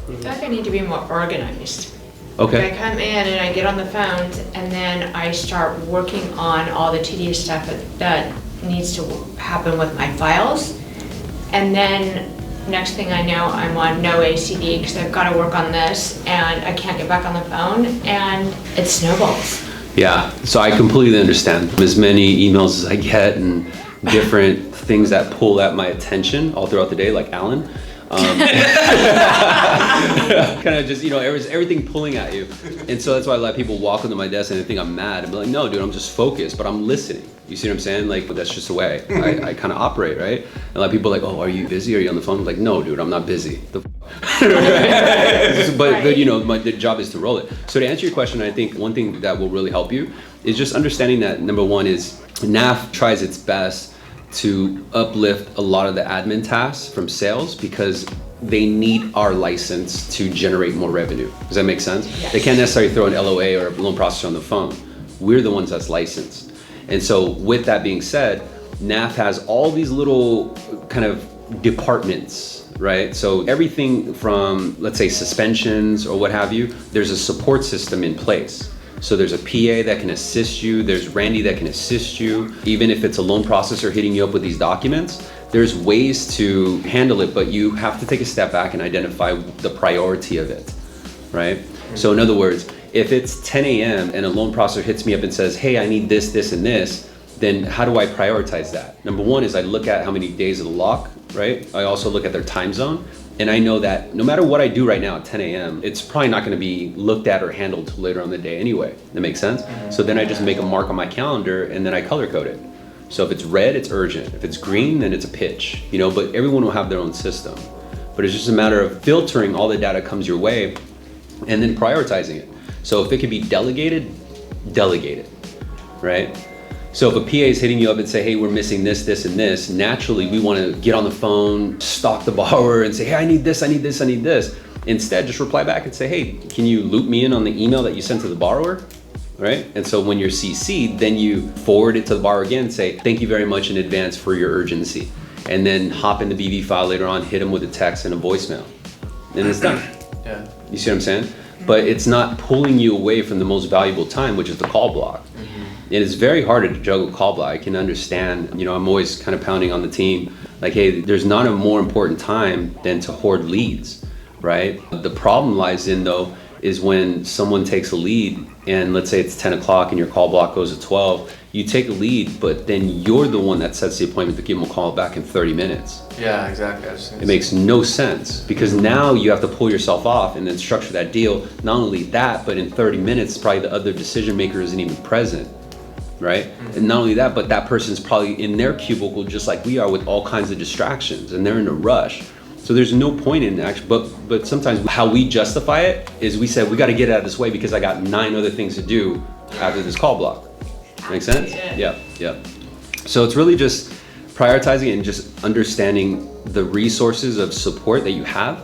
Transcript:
I feel like I need to be more organized. Okay. I come in and I get on the phones and then I start working on all the tedious stuff that needs to happen with my files. And then next thing I know, I'm on no ACD because I've got to work on this and I can't get back on the phone and it snowballs. Yeah, so I completely understand. As many emails as I get and different things that pull at my attention all throughout the day, like Alan. Kind of just, everything pulling at you. And so that's why I let people walk into my desk and they think I'm mad. I'm like, no, dude, I'm just focused, but I'm listening. You see what I'm saying? Like, that's just the way I kind of operate, right? And a lot of people are like, oh, are you busy? Are you on the phone? I'm like, no, dude, I'm not busy. But the job is to roll it. So to answer your question, I think one thing that will really help you is just understanding that number one is NAF tries its best to uplift a lot of the admin tasks from sales because they need our license to generate more revenue. Does that make sense? Yes. They can't necessarily throw an LOA or a loan processor on the phone. We're the ones that's licensed. And so with that being said, NAF has all these little kind of departments, right? So everything from, let's say, suspensions or what have you, there's a support system in place. So there's a PA that can assist you, there's Randy that can assist you. Even if it's a loan processor hitting you up with these documents, there's ways to handle it, but you have to take a step back and identify the priority of it, right? So in other words, if it's 10 a.m. and a loan processor hits me up and says, hey, I need this, this, and this, then how do I prioritize that? Number one is I look at how many days of the lock, right? I also look at their time zone. And I know that no matter what I do right now at 10 a.m., it's probably not gonna be looked at or handled till later on in the day anyway. That makes sense? So then I just make a mark on my calendar and then I color code it. So if it's red, it's urgent. If it's green, then it's a pitch, but everyone will have their own system. But it's just a matter of filtering all the data comes your way and then prioritizing it. So if it can be delegated, delegate it, right? So if a PA is hitting you up and say, hey, we're missing this, this, and this, naturally we want to get on the phone, stalk the borrower and say, hey, I need this, I need this, I need this. Instead, just reply back and say, hey, can you loop me in on the email that you sent to the borrower, right? And so when you're CC'd, then you forward it to the borrower again and say, thank you very much in advance for your urgency. And then hop in the BV file later on, hit them with a text and a voicemail. And it's done. Yeah. You see what I'm saying? But it's not pulling you away from the most valuable time, which is the call block. It is very hard to juggle call block. I can understand, I'm always kind of pounding on the team, like, hey, there's not a more important time than to hoard leads, right? The problem lies in, though, is when someone takes a lead and let's say it's 10 o'clock and your call block goes to 12, you take a lead, but then you're the one that sets the appointment to give them a call back in 30 minutes. Yeah, exactly. It makes no sense because now you have to pull yourself off and then structure that deal. Not only that, but in 30 minutes, probably the other decision maker isn't even present, right? And not only that, but that person's probably in their cubicle just like we are with all kinds of distractions and they're in a rush. So there's no point in action, but sometimes how we justify it is we said, we got to get out of this way because I got 9 other things to do after this call block. Make sense? Yeah. So it's really just prioritizing and just understanding the resources of support that you have